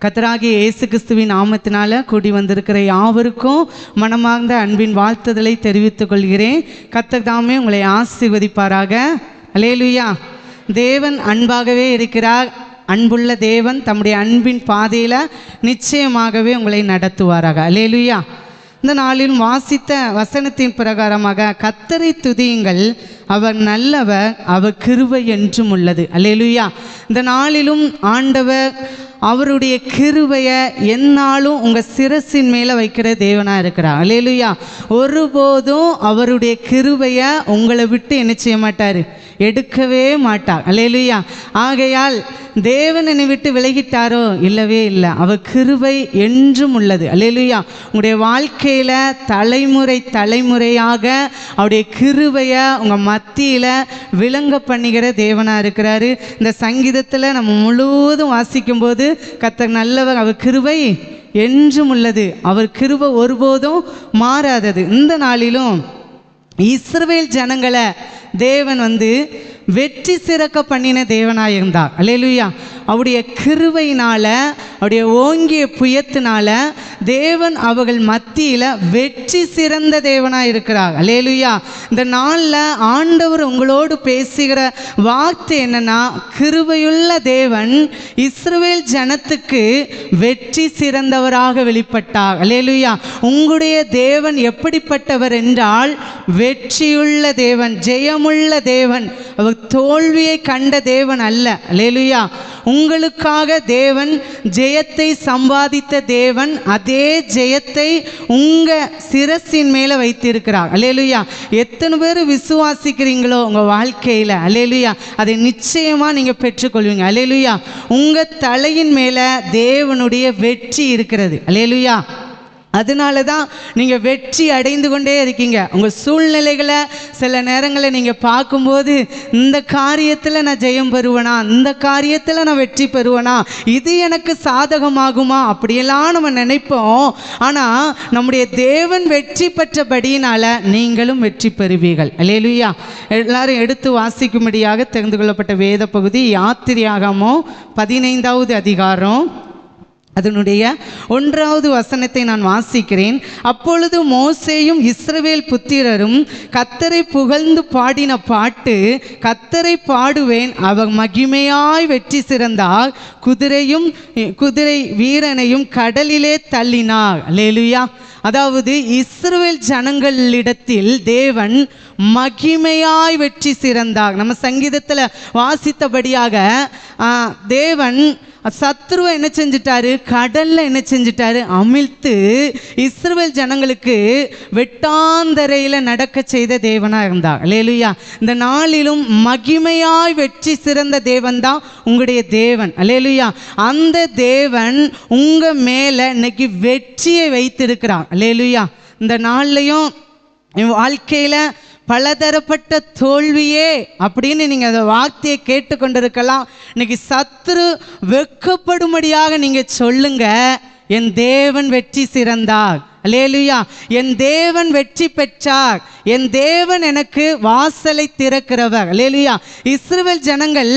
கர்த்தராகிய இயேசு கிறிஸ்துவின் நாமத்தினால கூடி வந்திருக்கிற யாவருக்கும் மனமார்ந்த அன்பின் வாழ்த்துதலை தெரிவித்துக் கொள்கிறேன். கர்த்தர் தாமே உங்களை ஆசீர்வதிப்பாராக. அல்லேலூயா. தேவன் அன்பாகவே இருக்கிறார். அன்புள்ள தேவன் தம்முடைய அன்பின் பாதையில் நிச்சயமாகவே உங்களை நடத்துவாராக. அல்லேலூயா. இந்த நாளில் வாசித்த வசனத்தின் பிரகாரமாக கர்த்தரை துதியுங்கள், அவர் நல்லவர், அவர் கிருபை என்றும் உள்ளது. அல்லேலூயா. இந்த நாளிலும் ஆண்டவர் அவருடைய கிருபையை எந்நாளும் உங்கள் சிரசின் மேலே வைக்கிற தேவனாக இருக்கிறார். அல்லேலூயா. ஒருபோதும் அவருடைய கிருபையை உங்களை விட்டு என்ன செய்ய மாட்டார், எடுக்கவே மாட்டார். அல்லேலூயா. ஆகையால் தேவன் என்னை விட்டு விலகிட்டாரோ? இல்லவே இல்லை. அவர் கிருபை என்றும் உள்ளது. அல்லேலூயா. உங்களுடைய வாழ்க்கையில் தலைமுறை தலைமுறையாக அவருடைய கிருபையை உங்கள் மத்தியில் விளங்க பண்ணுகிற தேவனாக இருக்கிறாரு. இந்த சங்கீதத்தில் நம்ம முழுவதும் வாசிக்கும்போது கர்த்தர் நல்லவர், அவர் கிருபை என்றும் உள்ளது, அவர் கிருபை ஒருபோதும் மாறாதது. இந்த நாளிலும் இஸ்ரவேல் ஜனங்களை தேவன் வெற்றி சிறக்க பண்ணின தேவனாக இருந்தார். அல்லேலூயா. அவருடைய கிருபையினால, அவருடைய ஓங்கிய புயத்தினால தேவன் அவர்கள் மத்தியில் வெற்றி சிறந்த தேவனாக இருக்கிறார். அல்லேலூயா. இந்த நாளில் ஆண்டவர் உங்களோடு பேசுகிற வார்த்தை என்னன்னா, கிருபையுள்ள தேவன் இஸ்ரவேல் ஜனத்துக்கு வெற்றி சிறந்தவராக வெளிப்பட்டார். அல்லேலூயா. உங்களுடைய தேவன் எப்படிப்பட்டவர் என்றால், வெற்றியுள்ள தேவன், ஜெயமுள்ள தேவன். அவர் தோல்வியை கண்ட தேவன் அல்ல. அல்லேலூயா. உங்களுக்காக தேவன் ஜெயத்தை சம்பாதித்த தேவன் அதே ஜெயத்தை உங்க சிரசின் மேல வைத்திருக்கிறார். அல்லேலூயா. எத்தனை பேர் விசுவாசிக்கிறீங்களோ உங்க வாழ்க்கையில, அல்லேலூயா, அதை நிச்சயமா நீங்க பெற்றுக்கொள்வீங்க. அல்லேலூயா. உங்க தலையின் மேல தேவனுடைய வெற்றி இருக்கிறது. அல்லேலூயா. அதனால தான் நீங்கள் வெற்றி அடைந்து கொண்டே இருக்கீங்க. உங்கள் சூழ்நிலைகளை சில நேரங்களில் நீங்கள் பார்க்கும்போது, இந்த காரியத்தில் நான் ஜெயம் பெறுவேனா, இந்த காரியத்தில் நான் வெற்றி பெறுவேனா, இது எனக்கு சாதகமாகுமா, அப்படியெல்லாம் நம்ம நினைப்போம். ஆனால் நம்முடைய தேவன் வெற்றி பெற்றபடியினால நீங்களும் வெற்றி பெறுவீர்கள். அல்லேலூயா. எல்லாரும் எடுத்து வாசிக்கும்படியாக தெரிந்து கொள்ளப்பட்ட வேத பகுதி யாத்திரையாகமம் 15வது அதிகாரம் அதனுடைய 1வது வசனத்தை நான் வாசிக்கிறேன். அப்பொழுது மோசேயும் இஸ்ரவேல் புத்திரரும் கர்த்தரை புகழ்ந்து பாடின பாட்டு, கர்த்தரை பாடுவேன், அவர் மகிமையாய் வெற்றி சிறந்தார், குதிரை வீரனையும் கடலிலே தள்ளினார். அல்லேலூயா. அதாவது இஸ்ரவேல் ஜனங்களிடத்தில் தேவன் மகிமையாய் வெற்றி சிறந்தார். நம்ம சங்கீதத்தில் வாசித்தபடியாக தேவன் சத்ருவை என்ன செஞ்சிட்டாரு, கடல்ல என்ன செஞ்சிட்டாரு, அமிழ்த்து இஸ்ரவேல் ஜனங்களுக்கு வெட்டாந்தரையில நடக்க செய்த தேவனா இருந்தார். அல்லேலூயா. இந்த நாளிலும் மகிமையாய் வெற்றி சிறந்த தேவன் தான் உங்களுடைய தேவன். அல்லேலூயா. அந்த தேவன் உங்க மேல இன்னைக்கு வெற்றியை வைத்திருக்கிறார். அல்லேலூயா. இந்த நாள்லையும் என் வாழ்க்கையில பலதரப்பட்ட தோல்வியே அப்படின்னு நீங்கள் அந்த வார்த்தையை கேட்டுக்கொண்டிருக்கலாம். இன்னைக்கு சத்துரு வெட்கப்படும்படியாக நீங்கள் சொல்லுங்க, என் தேவன் வெற்றி சிறந்தார். அல்லேலூயா. என் தேவன் வெற்றி பெற்றார், என் தேவன் எனக்கு வாசலை திறக்கிறவர். அல்லேலூயா. இஸ்ரவேல் ஜனங்கள்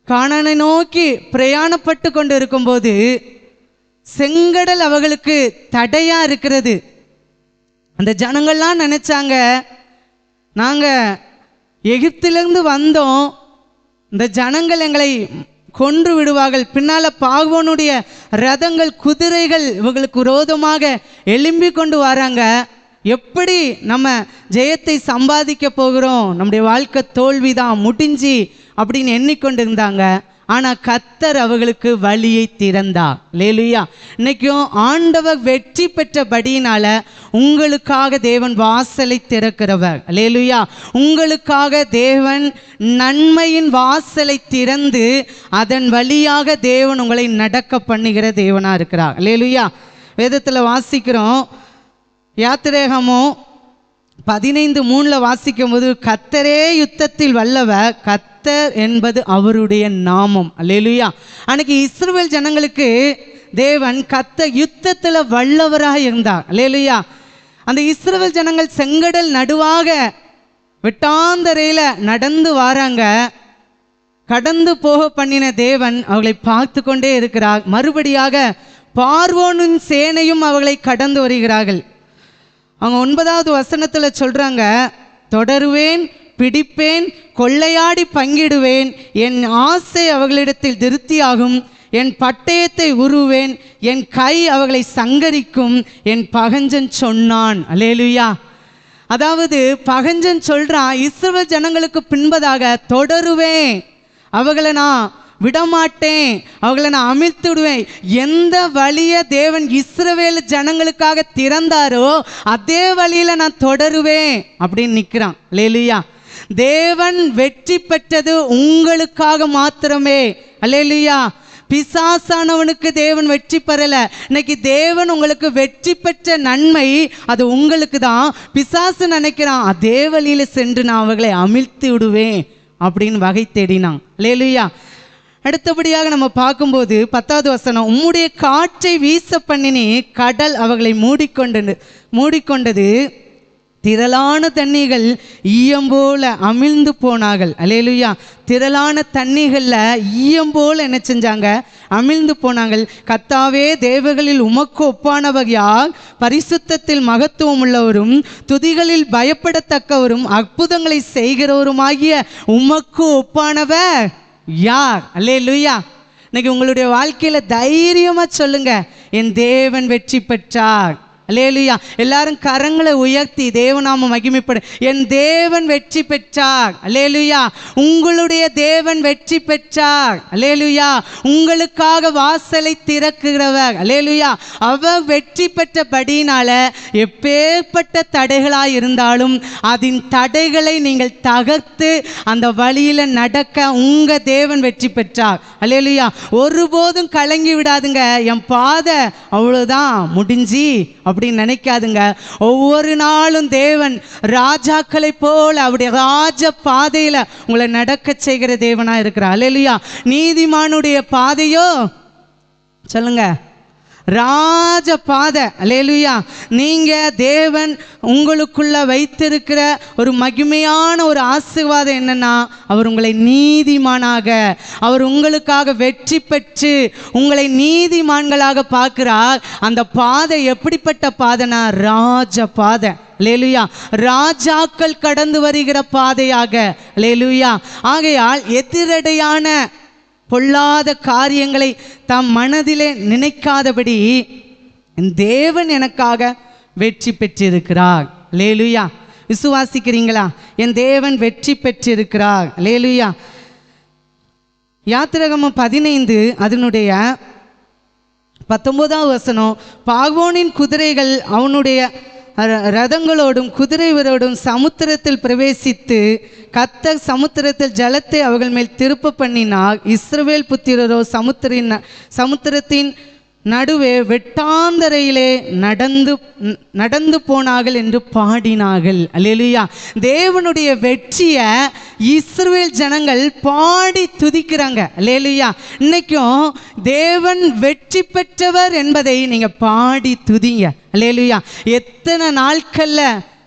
கானானை நோக்கி பிரயாணப்பட்டு கொண்டு இருக்கும்போது செங்கடல் அவர்களுக்கு தடையா இருக்கிறது. அந்த ஜனங்கள்லாம் நினைச்சாங்க, நாங்கள் எகிப்திலிருந்து வந்தோம், இந்த ஜனங்கள் எங்களை கொன்று விடுவார்கள், பின்னால் பார்வோனுடைய ரதங்கள் குதிரைகள் இவங்களுக்கு விரோதமாக எழும்பி கொண்டு வராங்க, எப்படி நம்ம ஜெயத்தை சம்பாதிக்க போகிறோம், நம்முடைய வாழ்க்கை தோல்விதான் முடிஞ்சு அப்படின்னு எண்ணிக்கொண்டு இருந்தாங்க. ஆனால் கர்த்தர் அவர்களுக்கு வழியை திறந்தார். அல்லேலூயா. இன்னைக்கும் ஆண்டவர் வெற்றி பெற்றபடியினால உங்களுக்காக தேவன் வாசலை திறக்கிறவர். அல்லேலூயா. உங்களுக்காக தேவன் நன்மையின் வாசலை திறந்து அதன் வழியாக தேவன் உங்களை நடக்க பண்ணுகிற தேவனா இருக்கிறார். அல்லேலூயா. வேதத்தில் வாசிக்கிறோம், யாத்திராகமம் 15:3 வாசிக்கும் போது, கர்த்தரே யுத்தத்தில் வல்லவர், கர்த்தர் என்பது அவருடைய நாமம். அல்லேலூயா. அன்னைக்கு இஸ்ரவேல் ஜனங்களுக்கு தேவன் கர்த்தர் யுத்தத்தில் வல்லவராக இருந்தார். அல்லேலூயா. அந்த இஸ்ரவேல் ஜனங்கள் செங்கடல் நடுவாக வெட்டாந்தரையில் நடந்து வராங்க. கடந்து போக பண்ணின தேவன் அவர்களை பார்த்து கொண்டே இருக்கிறார். மறுபடியாக பார்வோனின் சேனையும் அவர்களை கடந்து வருகிறார்கள். அவங்க 9வது வசனத்தில் சொல்றாங்க, தொடருவேன், பிடிப்பேன், கொள்ளையாடி பங்கிடுவேன், என் ஆசை அவர்களிடத்தில் திருப்தியாகும், என் பட்டயத்தை உருவேன், என் கை அவர்களை சங்கரிக்கும், என் பகஞ்சன் சொன்னான். அல்லேலூயா. அதாவது பகஞ்சன் சொல்றான், இஸ்ரவேல் ஜனங்களுக்கு பின்பதாக தொடருவேன், அவர்களை நான் விடமாட்டேன், அவர்களை நான் அமிழ்த்து விடுவேன். எந்த வழியை தேவன் இஸ்ரவேல் ஜனங்களுக்காக திறந்தாரோ அதே வழியில நான் தொடருவேன் அப்படின்னு நிற்கிறான். அல்லேலூயா. தேவன் வெற்றி பெற்றது உங்களுக்காக மாத்திரமே. அல்லேலூயா. பிசாசானவனுக்கு தேவன் வெற்றி பெறல. இன்னைக்கு தேவன் உங்களுக்கு வெற்றி பெற்ற நன்மை அது உங்களுக்கு தான். பிசாசு நினைக்கிறான், அதே வழியில சென்று நான் அவர்களை அமிழ்த்தி விடுவேன் அப்படின்னு வகை தேடினான். அல்லேலூயா. அடுத்தபடியாக நம்ம பார்க்கும்போது 10வது வசனம், உம்முடைய காற்றை வீச பண்ணினே கடல் அவர்களை மூடிக்கொண்டது, திரளான தண்ணீர்கள் ஈயம்போல அமிழ்ந்து போனார்கள். அல்லேலூயா. திரளான தண்ணீர்களில் ஈயம்போல என்ன செஞ்சாங்க? அமிழ்ந்து போனாங்கள். கர்த்தாவே, தேவர்களில் உமக்கு ஒப்பானவகையால் பரிசுத்தத்தில் மகத்துவம் உள்ளவரும் துதிகளில் பயப்படத்தக்கவரும் அற்புதங்களை செய்கிறவருமாகிய உமக்கு ஒப்பானவர் யார்? அல்லேலூயா. இன்னைக்கு உங்களுடைய வாழ்க்கையில தைரியமா சொல்லுங்க, என் தேவன் வெற்றி பெற்றார். அல்லேலூயா. எல்லாரும் கரங்களை உயர்த்தி தேவநாம மகிமைப்படு. என் தேவன் வெற்றி பெற்றார். அல்லேலூயா. உங்களுடைய தேவன் வெற்றி பெற்றார். அல்லேலூயா. உங்களுக்காக வாசலை திறக்கிறவர். அல்லேலூயா. அவர் வெற்றி பெற்றபடினால எப்பேற்பட்ட தடைகளாய் இருந்தாலும் அதன் தடைகளை நீங்கள் தகர்த்து அந்த வழியில நடக்க உங்க தேவன் வெற்றி பெற்றார். அல்லேலூயா. ஒருபோதும் கலங்கி விடாதுங்க, என் பாதை அவ்வளவுதான் முடிஞ்சி அப்படின்னு நினைக்காதுங்க. ஒவ்வொரு நாளும் தேவன் ராஜாக்களை போல அவருடைய ராஜ பாதையில உங்களை நடக்க செய்கிற தேவனா இருக்கிறார். அல்லேலூயா. நீதிமானுடைய பாதையோ சொல்லுங்க, ராஜ பாதை. அல்லேலூயா. நீங்க தேவன் உங்களுக்குள்ள வைத்திருக்கிற ஒரு மகிமையான ஒரு ஆசீர்வாதம் என்னன்னா, அவர் உங்களை நீதிமானாக, அவர் உங்களுக்காக வெற்றி பெற்று உங்களை நீதிமான்களாக பார்க்கிறார். அந்த பாதை எப்படிப்பட்ட பாதைனா, ராஜ பாதை. அல்லேலூயா. ராஜாக்கள் கடந்து வருகிற பாதையாக. அல்லேலூயா. ஆகையால் எதிரடையான பொல்லாத காரியங்களை தம் மனதிலே நினைக்காதபடி தேவன் எனக்காக வெற்றி பெற்றிருக்கிறார். அல்லேலூயா. விசுவாசிக்கிறீங்களா? என் தேவன் வெற்றி பெற்றிருக்கிறார். அல்லேலூயா. யாத்திராகமம் 15 அதனுடைய 19வது வசனம், பார்வோனின் குதிரைகள் அவனுடைய ரதங்களோடும் குதிரைவரோடும் சமுத்திரத்தில் பிரவேசித்து கர்த்தர் சமுத்திரத்தில் ஜலத்தை அவர்கள் மேல் திருப்ப பண்ணினார். இஸ்ரவேல் புத்திரரோ சமுத்திரத்தின் நடுவே வெட்டாந்தரையிலே நடந்து போனார்கள் என்று பாடினார்கள். அல்லேலூயா. தேவனுடைய வெற்றியை இஸ்ரவேல் ஜனங்கள் பாடி துதிக்கிறாங்க. அல்லேலூயா. இன்னைக்கும் தேவன் வெற்றி பெற்றவர் என்பதை நீங்க பாடி துதிங்க. அல்லேலூயா. எத்தனை நாட்கள்ல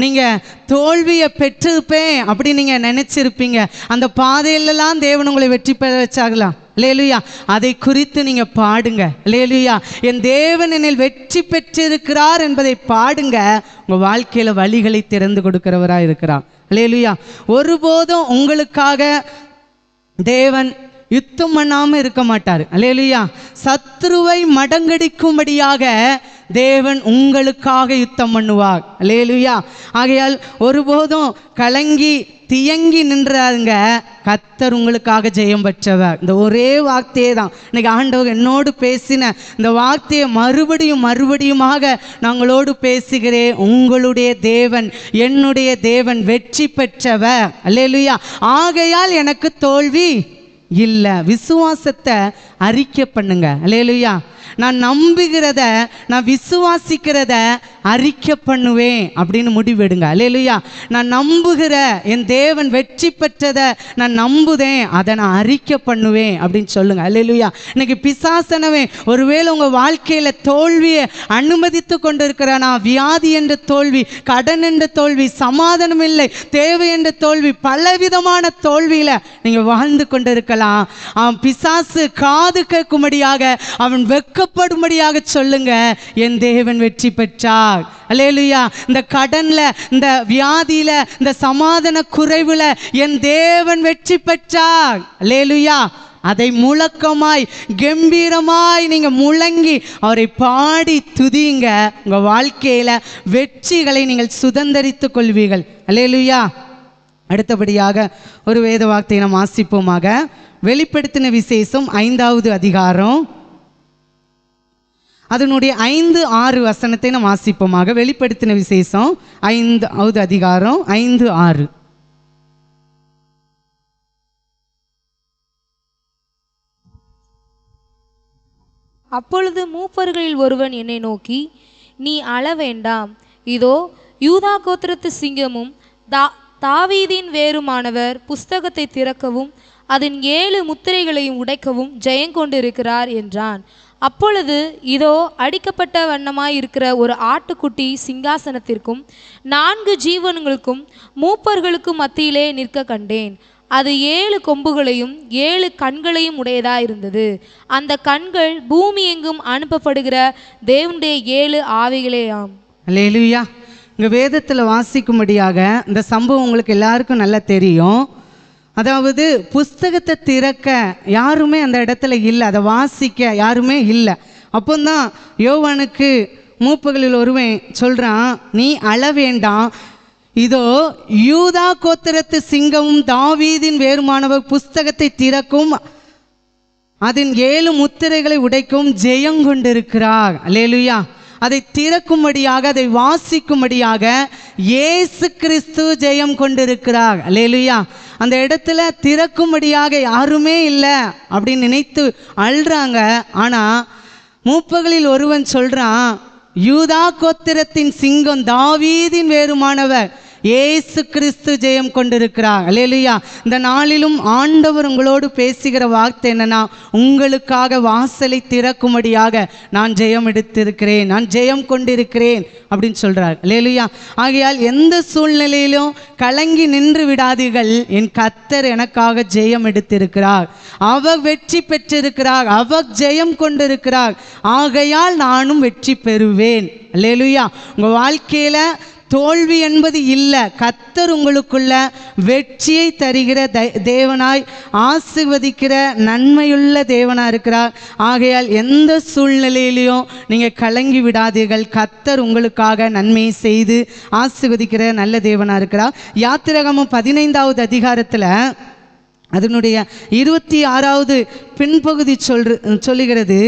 நீங்க தோல்வியை பெற்றிருப்பேன் அப்படி நீங்க நினைச்சிருப்பீங்க. அந்த பாதையிலெல்லாம் தேவன் உங்களை வெற்றி பெற வச்சாங்களா? அல்லேலூயா. அதை குறித்து நீங்க பாடுங்க. அல்லேலூயா. என் தேவன் என்னில் வெற்றி பெற்றிருக்கிறார் என்பதை பாடுங்க. உங்க வாழ்க்கையில வழிகளை திறந்து கொடுக்கிறவரா இருக்கிறார். அல்லேலூயா. ஒருபோதும் உங்களுக்காக தேவன் யுத்தம் பண்ணாம இருக்க மாட்டார். அல்லேலூயா. சத்ருவை மடங்கடிக்கும்படியாக தேவன் உங்களுக்காக யுத்தம் பண்ணுவார். அல்லேலூயா. ஆகையால் ஒருபோதும் கலங்கி தியங்கி நின்றாங்க. கர்த்தர் உங்களுக்காக ஜெயம் பெற்றவர். இந்த ஒரே வார்த்தையே தான் இன்னைக்கு ஆண்டவர் என்னோடு பேசின இந்த வார்த்தையை மறுபடியுமாக நாங்களோடு பேசுகிறேன். உங்களுடைய தேவன், என்னுடைய தேவன் வெற்றி பெற்றவர். அல்லேலூயா. ஆகையால் எனக்கு தோல்வி இல்லை. விசுவாசத்தை அறிக்கை பண்ணுங்க. அல்லேலூயா. நான் நம்புகிறத, நான் விசுவாசிக்கிறத அறிக்கை பண்ணுவேன் அப்படின்னு முடிவெடுங்க. அல்லேலூயா. நான் நம்புகிற என் தேவன் வெற்றி பெற்றதை நான் நம்புதேன், அதை நான் அறிக்கை பண்ணுவேன் அப்படின்னு சொல்லுங்க. அல்லேலூயா. இன்னைக்கு பிசாசனவே ஒருவேளை உங்க வாழ்க்கையில தோல்வியை அனுமதித்து கொண்டிருக்கிறானா, வியாதி என்ற தோல்வி, கடன் என்ற தோல்வி, சமாதானம் இல்லை, தேவை என்ற தோல்வி, பலவிதமான தோல்வியில நீங்க வாழ்ந்து கொண்டிருக்கலாம். சொல்லுங்களாம். பிசாசு காது கேட்கும்படியாக, அவன் வெட்கப்படும்படியாக சொல்லுங்க, என் தேவன் வெற்றி பெற்றார். அல்லேலூயா. இந்த கடன்ல, இந்த வியாதியில, இந்த சமாதான குறைவுல என் தேவன் வெற்றி பெற்றார். அல்லேலூயா. அதை முழக்கமாய் கம்பீரமாய் நீங்க முழங்கி அவரை பாடி துதிங்க. உங்க வாழ்க்கையில வெற்றிகளை நீங்கள் சுதந்தரித்துக் கொள்வீர்கள். அல்லேலூயா. அடுத்தபடியாக ஒரு வேத வார்த்தையை நாம் வாசிப்போமாக. வெளிப்படுத்தின விசேஷம் 5வது அதிகாரம், அதனுடைய 5-6 வசனத்தை நாம் வாசிப்போமாக. வெளிப்படுத்தின விசேஷம் 5வது அதிகாரம் 5-6. அப்பொழுது மூப்பர்களில் ஒருவன் என்னை நோக்கி, நீ அழ வேண்டாம், இதோ யூதா கோத்திரத்து சிங்கமும் தாவீதின் வேருமானவர் புஸ்தகத்தை திறக்கவும் அதன் 7 முத்திரைகளையும் உடைக்கவும் ஜெயங்கொண்டிருக்கிறார் என்றான். அப்பொழுது இதோ அடிக்கப்பட்ட வண்ணமாயிருக்கிற ஒரு ஆட்டுக்குட்டி சிங்காசனத்திற்கும் 4 ஜீவன்களுக்கும் மூப்பர்களுக்கும் மத்தியிலே நிற்க கண்டேன். அது 7 கொம்புகளையும் 7 கண்களையும் உடையதாயிருந்தது. அந்த கண்கள் பூமி எங்கும் அனுப்பப்படுகிற தேவனுடைய 7 ஆவிகளேயாம். அல்லேலூயா. இங்கே வேதத்தில் வாசிக்கும்படியாக இந்த சம்பவம் உங்களுக்கு எல்லாருக்கும் நல்லா தெரியும். அதாவது புஸ்தகத்தை திறக்க யாருமே அந்த இடத்துல இல்லை, அதை வாசிக்க யாருமே இல்லை. அப்போதான் யோவானுக்கு மூப்பர்களில் ஒருவன் சொல்கிறான், நீ அழ வேண்டாம், இதோ யூதா கோத்திரத்து சிங்கமும் தாவீதின் வேறுமானவர் புஸ்தகத்தை திறக்கும் அதன் 7 முத்திரைகளை உடைக்கும் ஜெயங்கொண்டிருக்கிறார். அல்லேலூயா. அதை திறக்கும்படியாக, அதை வாசிக்கும்படியாக இயேசு கிறிஸ்து ஜெயம் கொண்டிருக்கிறார். அல்லேலூயா. அந்த இடத்துல திறக்கும்படியாக யாருமே இல்லை அப்படின்னு நினைத்து அழுறாங்க. ஆனால் மூப்பர்களில் ஒருவன் சொல்கிறான், யூதா கோத்திரத்தின் சிங்கம் தாவீதின் வேறுமானவர் இயேசு கிறிஸ்து ஜெயம் கொண்டிருக்கிறார். அல்லேலூயா. இந்த நாளிலும் ஆண்டவர் உங்களோடு பேசுகிற வார்த்தை என்னன்னா, உங்களுக்காக வாசலை திறக்கும்படியாக நான் ஜெயம் எடுத்திருக்கிறேன், நான் ஜெயம் கொண்டிருக்கிறேன் அப்படின்னு சொல்றார். அல்லேலூயா. ஆகையால் எந்த சூழ்நிலையிலும் கலங்கி நின்று விடாதீர்கள். என் கர்த்தர் எனக்காக ஜெயம் எடுத்திருக்கிறார், அவர் வெற்றி பெற்றிருக்கிறார், அவர் ஜெயம் கொண்டிருக்கிறார். ஆகையால் நானும் வெற்றி பெறுவேன். அல்லேலூயா. உங்க வாழ்க்கையில தோல்வி என்பது இல்லை. கர்த்தர் உங்களுக்குள்ள வெற்றியை தருகிற தேவனாய், ஆசீர்வதிக்கிற நன்மையுள்ள தேவனாக இருக்கிறார். ஆகையால் எந்த சூழ்நிலையிலையும் நீங்கள் கலங்கி விடாதீர்கள். கர்த்தர் உங்களுக்காக நன்மையை செய்து ஆசீர்வதிக்கிற நல்ல தேவனாக இருக்கிறார். யாத்திராகமம் 15வது அதிகாரத்தில் அதனுடைய 26வது பின்பகுதி சொல்லுகிறது,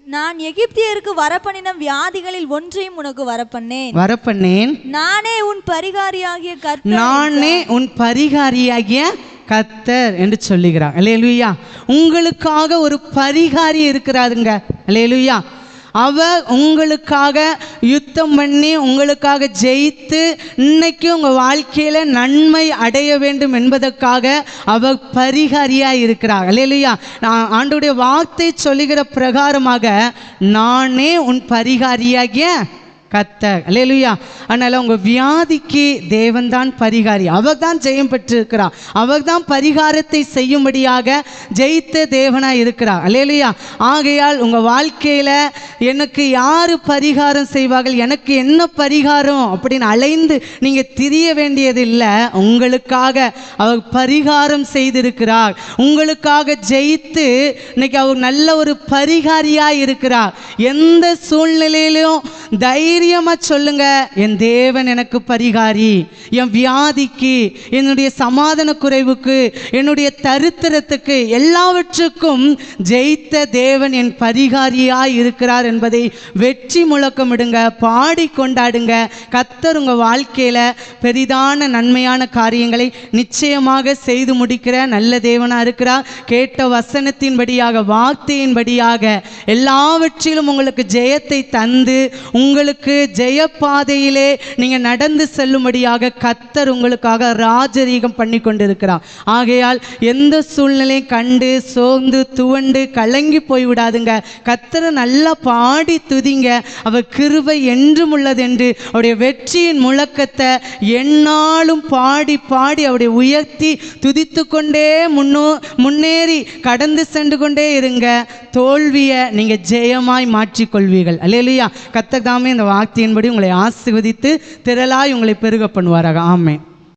நான் எகிப்தியருக்கு வரப்பண்ணின வியாதிகளில் ஒன்றையும் உனக்கு வரப்பண்ணேன். நானே உன் பரிகாரியாகிய கர்த்தர், நானே உன் பரிகாரியாகிய கர்த்தர் என்று சொல்லுகிறார். அல்லேலூயா. உங்களுக்காக ஒரு பரிகாரி இருக்கிறாருங்க. அல்லேலூயா. அவர் உங்களுக்காக யுத்தம் பண்ணி உங்களுக்காக ஜெயித்து இன்னைக்கு உங்கள் வாழ்க்கையில் நன்மை அடைய வேண்டும் என்பதற்காக அவர் பரிகாரியாக இருக்கிறார். அல்லேலூயா. நான் ஆண்டவருடைய வார்த்தை சொல்லுகிற பிரகாரமாக நானே உன் பரிகாரியாகிய கர்த்தர். அல்லேலூயா. அதனால் உங்கள் வியாதிக்கு தேவன்தான் பரிகாரி, அவர் தான் ஜெயம் பெற்றிருக்கிறார், அவர் தான் பரிகாரத்தை செய்யும்படியாக ஜெயித்த தேவனாக இருக்கிறார். அல்லேலூயா. ஆகையால் உங்கள் வாழ்க்கையில் எனக்கு யார் பரிகாரம் செய்வார்கள், எனக்கு என்ன பரிகாரம் அப்படின்னு அலைந்து நீங்கள் திரிய வேண்டியதில்லை. உங்களுக்காக அவர் பரிகாரம் செய்திருக்கிறார், உங்களுக்காக ஜெயித்து இன்னைக்கு அவர் நல்ல ஒரு பரிகாரியாக இருக்கிறார். எந்த சூழ்நிலையிலும் தைரியமா சொல்லுங்க, என் தேவன் எனக்கு பரிகாரி. என் வியாதிக்கு, என்னுடைய சமாதான குறைவுக்கு, என்னுடைய தரித்திரத்துக்கு, எல்லாவற்றுக்கும் ஜெயித்த தேவன் என் பரிகாரியாய் இருக்கிறார் என்பதை வெற்றி முழக்கமிடுங்க, பாடி கொண்டாடுங்க. கர்த்தர் உங்க வாழ்க்கையில பெரிதான நன்மையான காரியங்களை நிச்சயமாக செய்து முடிக்கிற நல்ல தேவனா இருக்கிறார். கேட்ட வசனத்தின்படியாக, வார்த்தையின்படியாக எல்லாவற்றிலும் உங்களுக்கு ஜெயத்தை தந்து உங்களுக்கு உங்களுக்கு ஜெய பாதையிலே நீங்கள் நடந்து செல்லும்படியாக கர்த்தர் உங்களுக்காக ராஜரீகம் பண்ணி கொண்டிருக்கிறார். ஆகையால் எந்த சூழ்நிலையும் கண்டு சோர்ந்து துவண்டு கலங்கி போய்விடாதுங்க. கர்த்தரை நல்லா பாடி துதிங்க. அவர் கிருபை என்றும் உள்ளது என்று அவருடைய வெற்றியின் முழக்கத்தை எந்நாளும் பாடி பாடி அவருடைய உயர்த்தி துதித்து கொண்டே முன்னேறி கடந்து சென்று கொண்டே இருங்க. தோல்வியை நீங்கள் ஜெயமாய் மாற்றிக்கொள்வீர்கள். அல்லேலூயா. கர்த்தர் தாமே இந்த வார்த்தையின்படி உங்களை ஆசீர்வதித்து திரளாய் உங்களை பெருக பண்ணுவாராக. ஆமென்.